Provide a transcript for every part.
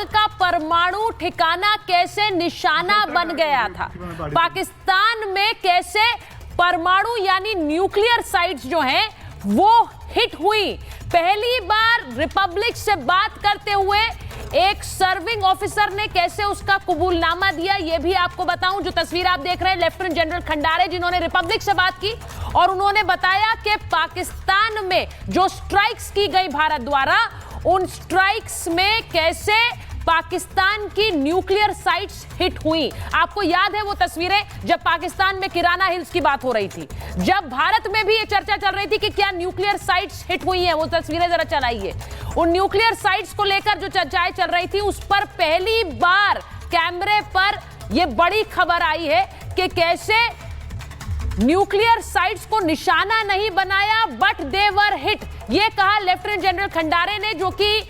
पाक का परमाणु ठिकाना कैसे निशाना बन गया था, पाकिस्तान में कैसे परमाणु यानी न्यूक्लियर साइट्स जो हैं वो हिट हुई। पहली बार रिपब्लिक से बात करते हुए एक सर्विंग ऑफिसर ने कैसे उसका कबूलनामा दिया, यह भी आपको बताऊं। जो तस्वीर आप देख रहे हैं, लेफ्टिनेंट जनरल खंडारे जिन्होंने रिपब्लिक से बात की और उन्होंने बताया कि पाकिस्तान में जो स्ट्राइक्स की गई भारत द्वारा, उन स्ट्राइक्स में कैसे पाकिस्तान की न्यूक्लियर साइट्स हिट हुई। आपको याद है वो तस्वीरें जब पाकिस्तान में किराना हिल्स की बात हो रही थी, जब भारत में भी ये चर्चा चल रही थी कि क्या न्यूक्लियर साइट्स हिट हुई हैं। वो तस्वीरें जरा चलाइए। उन न्यूक्लियर साइट्स को लेकर जो चर्चाएं चल रही थी, उस पर पहली बार कैमरे पर यह बड़ी खबर आई है कि कैसे न्यूक्लियर साइट्स को निशाना नहीं बनाया बट दे वर हिट। यह कहा लेफ्टिनेंट जनरल खंडारे ने, जो कि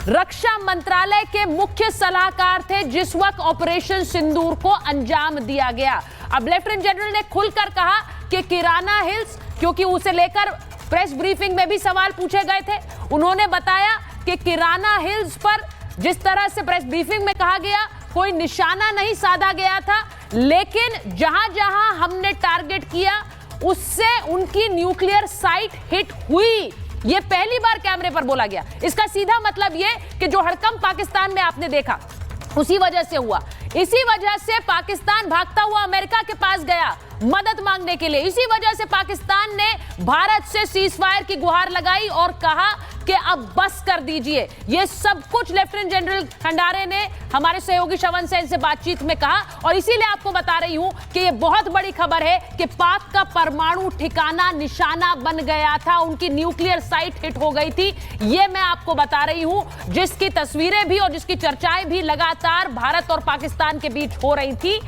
रक्षा मंत्रालय के मुख्य सलाहकार थे जिस वक्त ऑपरेशन सिंदूर को अंजाम दिया गया। अब लेफ्टिनेंट जनरल ने खुलकर कहा कि किराना हिल्स, क्योंकि उसे लेकर प्रेस ब्रीफिंग में भी सवाल पूछे गए थे, उन्होंने बताया कि किराना हिल्स पर जिस तरह से प्रेस ब्रीफिंग में कहा गया कोई निशाना नहीं साधा गया था, लेकिन जहां जहां हमने टारगेट किया उससे उनकी न्यूक्लियर साइट हिट हुई। यह पहली बार कैमरे पर बोला गया। इसका सीधा मतलब यह कि जो हड़कंप पाकिस्तान में आपने देखा उसी वजह से हुआ। इसी वजह से पाकिस्तान भागता हुआ अमेरिका के पास गया मदद मांगने के लिए। इसी वजह से पाकिस्तान ने भारत से सीजफायर की गुहार लगाई और कहा कि अब बस कर दीजिए। यह सब कुछ लेफ्टिनेंट जनरल खंडारे ने हमारे सहयोगी श्रवण सेन से बातचीत में कहा और इसीलिए आपको बता रही हूं कि यह बहुत बड़ी खबर है कि पाक का परमाणु ठिकाना निशाना बन गया था, उनकी न्यूक्लियर साइट हिट हो गई थी। यह मैं आपको बता रही हूं, जिसकी तस्वीरें भी और जिसकी चर्चाएं भी लगातार भारत और पाकिस्तान के बीच हो रही थी।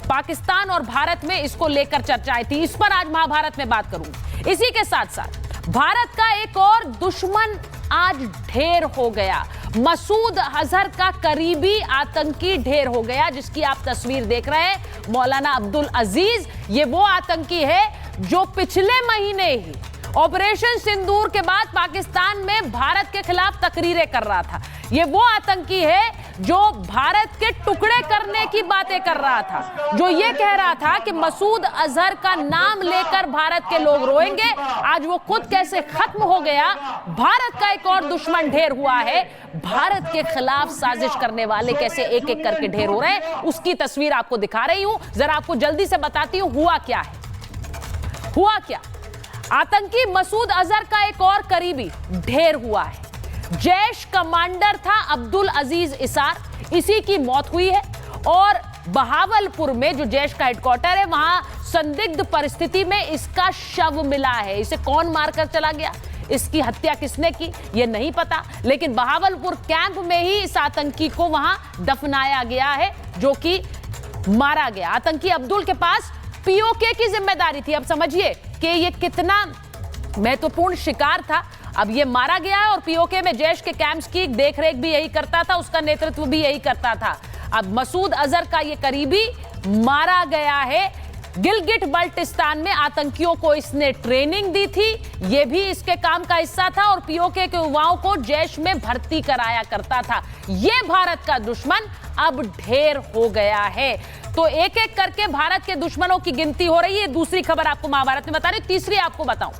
पाकिस्तान और भारत में इसको लेकर चर्चाएं थी। इस पर आज महाभारत में बात करूंगी। इसी के साथ साथ भारत का एक और दुश्मन आज ढेर हो गया। मसूद अजहर का करीबी आतंकी ढेर हो गया, जिसकी आप तस्वीर देख रहे हैं। मौलाना अब्दुल अजीज, ये वो आतंकी है जो पिछले महीने ही ऑपरेशन सिंदूर के बाद पाकिस्तान में भारत के खिलाफ तकरीरें कर रहा था। ये वो आतंकी है जो भारत के टुकड़े करने की बातें कर रहा था, जो ये कह रहा था कि मसूद अजहर का नाम लेकर भारत के लोग रोएंगे। आज वो खुद कैसे खत्म हो गया। भारत का एक और दुश्मन ढेर हुआ है। भारत के खिलाफ साजिश करने वाले कैसे एक एक करके ढेर हो रहे हैं, उसकी तस्वीर आपको दिखा रही हूं। जरा आपको जल्दी से बताती हूं हुआ क्या है। हुआ क्या, आतंकी मसूद अजहर का एक और करीबी ढेर हुआ है। जैश कमांडर था अब्दुल अजीज इसार, इसी की मौत हुई है और बहावलपुर में जो जैश का हेडक्वार्टर है, वहां संदिग्ध परिस्थिति में इसका शव मिला है। इसे कौन मारकर चला गया, इसकी हत्या किसने की, यह नहीं पता, लेकिन बहावलपुर कैंप में ही इस आतंकी को वहां दफनाया गया है, जो कि मारा गया। आतंकी अब्दुल के पास पीओके की जिम्मेदारी थी। अब समझिए कि यह कितना महत्वपूर्ण शिकार था। अब ये मारा गया है और पीओके में जैश के कैंप्स की देखरेख भी यही करता था, उसका नेतृत्व भी यही करता था। अब मसूद अजहर का ये करीबी मारा गया है। गिलगिट बल्टिस्तान में आतंकियों को इसने ट्रेनिंग दी थी, ये भी इसके काम का हिस्सा था और पीओके के युवाओं को जैश में भर्ती कराया करता था। ये भारत का दुश्मन अब ढेर हो गया है। तो एक एक करके भारत के दुश्मनों की गिनती हो रही है। दूसरी खबर आपको महाभारत में बता रही हूं। तीसरी आपको बताऊं,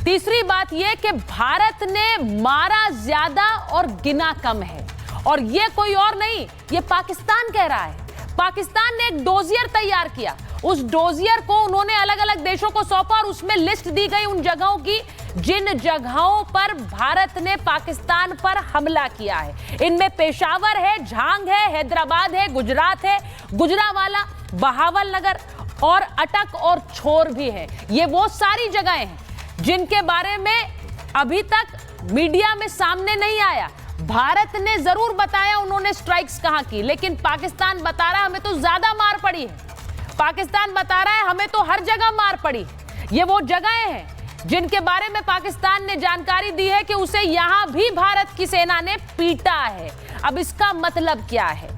तीसरी बात यह कि भारत ने मारा ज्यादा और गिना कम है, और यह कोई और नहीं, यह पाकिस्तान कह रहा है। पाकिस्तान ने एक डोजियर तैयार किया, उस डोजियर को उन्होंने अलग अलग देशों को सौंपा और उसमें लिस्ट दी गई उन जगहों की जिन जगहों पर भारत ने पाकिस्तान पर हमला किया है। इनमें पेशावर है, झांग है, हैदराबाद है, गुजरात है, गुजरावाला, बहावल नगर और अटक और छोर भी है। ये वो सारी जगहें हैं जिनके बारे में अभी तक मीडिया में सामने नहीं आया। भारत ने जरूर बताया उन्होंने स्ट्राइक्स कहां की, लेकिन पाकिस्तान बता रहा है हमें तो ज्यादा मार पड़ी है। पाकिस्तान बता रहा है हमें तो हर जगह मार पड़ी। ये वो जगहें हैं जिनके बारे में पाकिस्तान ने जानकारी दी है कि उसे यहां भी भारत की सेना ने पीटा है। अब इसका मतलब क्या है?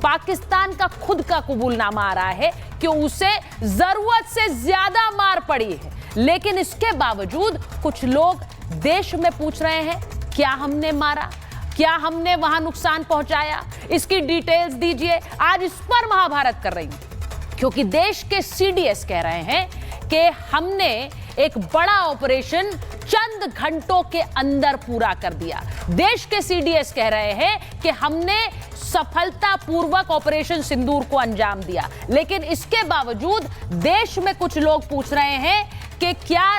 पाकिस्तान का खुद का कबूलनामा आ रहा है कि उसे जरूरत से ज्यादा मार पड़ी है, लेकिन इसके बावजूद कुछ लोग देश में पूछ रहे हैं क्या हमने मारा? क्या हमने वहां नुकसान पहुंचाया, इसकी डिटेल्स दीजिए। आज इस पर महाभारत कर रही हूं क्योंकि देश के सीडीएस कह रहे हैं कि हमने एक बड़ा ऑपरेशन चंद घंटों के अंदर पूरा कर दिया। देश के सीडीएस कह रहे हैं कि हमने सफलतापूर्वक ऑपरेशन सिंदूर को अंजाम दिया। लेकिन इसके बावजूद देश में कुछ लोग पूछ रहे हैं कि क्या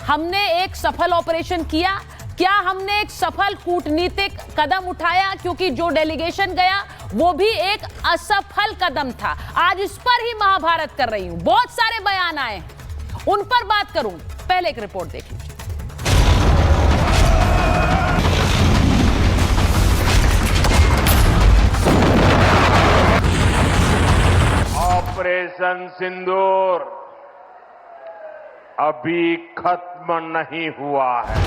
हमने एक सफल ऑपरेशन किया, क्या हमने एक सफल कूटनीतिक कदम उठाया, क्योंकि जो डेलीगेशन गया वो भी एक असफल कदम था। आज इस पर ही महाभारत कर रही हूं। बहुत सारे बयान आए हैं, उन पर बात करूं। पहले एक रिपोर्ट देख लीजिए। ऑपरेशन सिंदूर अभी खत्म नहीं हुआ है।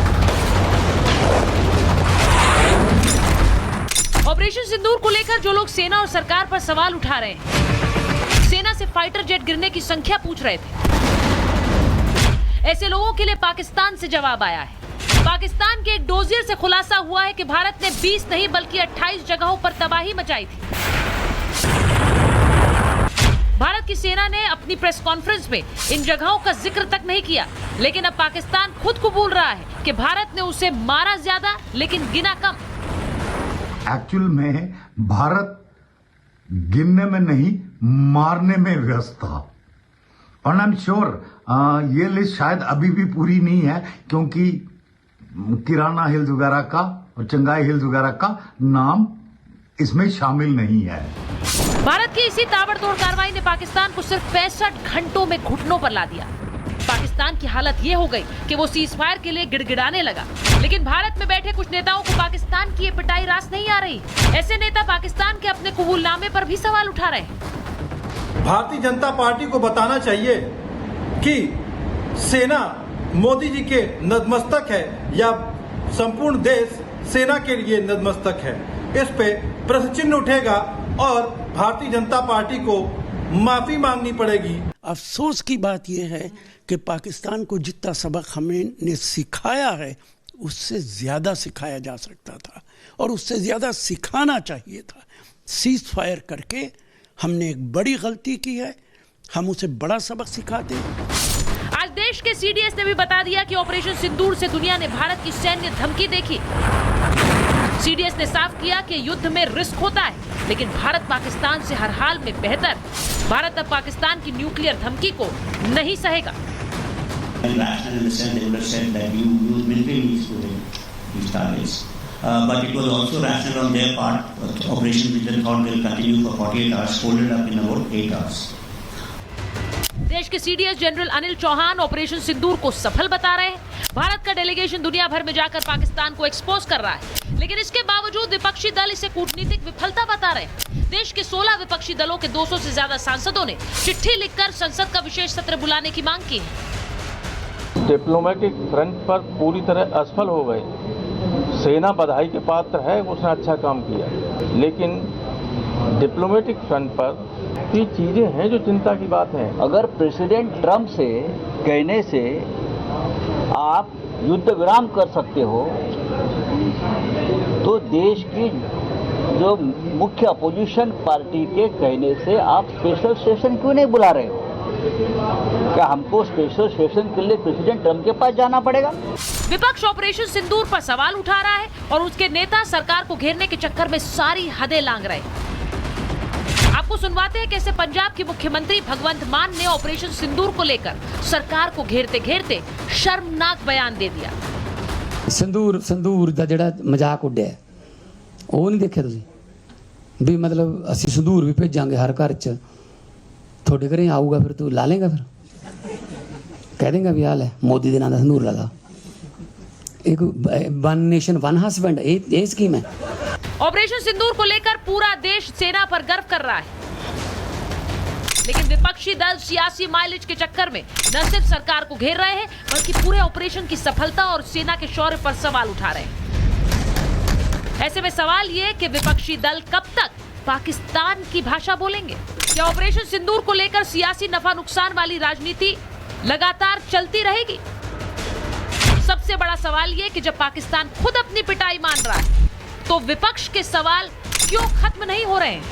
ऑपरेशन सिंदूर को लेकर जो लोग सेना और सरकार पर सवाल उठा रहे हैं, सेना से फाइटर जेट गिरने की संख्या पूछ रहे थे, ऐसे लोगों के लिए पाकिस्तान से जवाब आया है। पाकिस्तान के एक डोजियर से खुलासा हुआ है कि भारत ने 20 नहीं बल्कि 28 जगहों पर तबाही मचाई थी। भारत की सेना ने अपनी प्रेस कॉन्फ्रेंस में इन जगहों का जिक्र तक नहीं किया, लेकिन अब पाकिस्तान खुद कबूल रहा है कि भारत ने उसे मारा ज्यादा लेकिन गिना कम। एक्चुअल में भारत गिनने में नहीं, मारने में व्यस्त था। और आई एम श्योर ये लिस्ट शायद अभी भी पूरी नहीं है, क्योंकि किराना हिल्स वगैरह का और चंगाई हिल्स वगैरह का नाम इसमें शामिल नहीं है। भारत की इसी ताबड़तोड़ कार्रवाई ने पाकिस्तान को सिर्फ 65 घंटों में घुटनों पर ला दिया। पाकिस्तान की हालत ये हो गई कि वो सीज फायर के लिए गिड़गिड़ाने लगा। लेकिन भारत में बैठे कुछ नेताओं को पाकिस्तान की ये पिटाई रास नहीं आ रही। ऐसे नेता पाकिस्तान के अपने कबूलनामे पर भी सवाल उठा रहे हैं। भारतीय जनता पार्टी को बताना चाहिए कि सेना मोदी जी के नतमस्तक है या संपूर्ण देश सेना के लिए नतमस्तक है। इस पे प्रश्न चिन्ह उठेगा और भारतीय जनता पार्टी को माफी मांगनी पड़ेगी। अफसोस की बात यह है कि पाकिस्तान को जितना सबक हमने सिखाया है उससे ज़्यादा सिखाया जा सकता था और उससे ज़्यादा सिखाना चाहिए था। सीज फायर करके हमने एक बड़ी गलती की है, हम उसे बड़ा सबक सिखाते हैं। आज देश के सीडीएस ने भी बता दिया कि ऑपरेशन सिंदूर से दुनिया ने भारत की सैन्य धमकी देखी। सीडीएस ने साफ किया कि युद्ध में रिस्क होता है, लेकिन भारत पाकिस्तान से हर हाल में बेहतर। भारत अब पाकिस्तान की न्यूक्लियर धमकी को नहीं सहेगा। But it was also rational on their part. Operation Vision Thought will continue for 48 hours, folded up in about 8 hours. देश के CDS general Anil Chauhan operation Sindoor को सफल बता रहे हैं। भारत का डेलीगेशन दुनिया भर में जाकर पाकिस्तान को एक्सपोज कर रहा है, लेकिन इसके बावजूद विपक्षी दल इसे कूटनीतिक विफलता बता रहे हैं। देश के 16 विपक्षी दलों के 200 से ज्यादा सांसदों ने चिट्ठी लिखकर संसद का विशेष सत्र बुलाने की मांग की है। डिप्लोमेटिक फ्रंट पर पूरी तरह असफल हो गए। सेना बधाई के पात्र है, उसने अच्छा काम किया, लेकिन डिप्लोमेटिक फ्रंट पर ये चीजें हैं जो चिंता की बात है। अगर प्रेसिडेंट ट्रंप से कहने से आप युद्ध विराम कर सकते हो, तो देश की जो मुख्य अपोजिशन पार्टी के कहने से आप स्पेशल सेशन क्यों नहीं बुला रहे हो? क्या हमको स्पेशल सेशन के लिए प्रेसिडेंट ट्रंप के पास जाना पड़ेगा? विपक्ष ऑपरेशन सिंदूर पर सवाल उठा रहा है और उसके नेता सरकार को घेरने के चक्कर में सारी हदें लांघ रहे हैं। आपको सुनवाते हैं कैसे पंजाब के मुख्यमंत्री भगवंत मान ने ऑपरेशन सिंदूर को लेकर सरकार को घेरते घेरते शर्मनाक बयान दे दिया। संदूर ਦਾ ਜਿਹੜਾ ਮਜ਼ਾਕ ਉੱਡਿਆ ਉਹ ਨਹੀਂ ਦੇਖਿਆ ਤੁਸੀਂ ਵੀ ਮਤਲਬ ਅਸੀਂ ਸੰਦੂਰ ਵੀ ਭੇਜਾਂਗੇ ਹਰ ਘਰ 'ਚ ਤੁਹਾਡੇ ਘਰੇ ਆਊਗਾ ਫਿਰ ਤੂੰ ਲਾ ਲੇਗਾ ਫਿਰ ਕਹਿ ਦੇਗਾ ਵੀ ਆ ਲੈ ਮੋਦੀ ਦੇ ਨਾਂ ਦਾ ਸੰਦੂਰ ਲਾ ਲਾ एक वन नेशन वन हस्बैंड ये स्कीम है। ऑपरेशन सिंदूर को लेकर पूरा देश सेना पर गर्व कर रहा है, लेकिन विपक्षी दल सियासी माइलेज के चक्कर में न सिर्फ सरकार को घेर रहे हैं बल्कि पूरे ऑपरेशन की सफलता और सेना के शौर्य पर सवाल उठा रहे हैं। ऐसे में सवाल ये कि विपक्षी दल कब तक पाकिस्तान की भाषा बोलेंगे? क्या ऑपरेशन सिंदूर को लेकर सियासी नफा नुकसान वाली राजनीति लगातार चलती रहेगी? सबसे बड़ा सवाल ये कि जब पाकिस्तान खुद अपनी पिटाई मान रहा है तो विपक्ष के सवाल क्यों खत्म नहीं हो रहे हैं?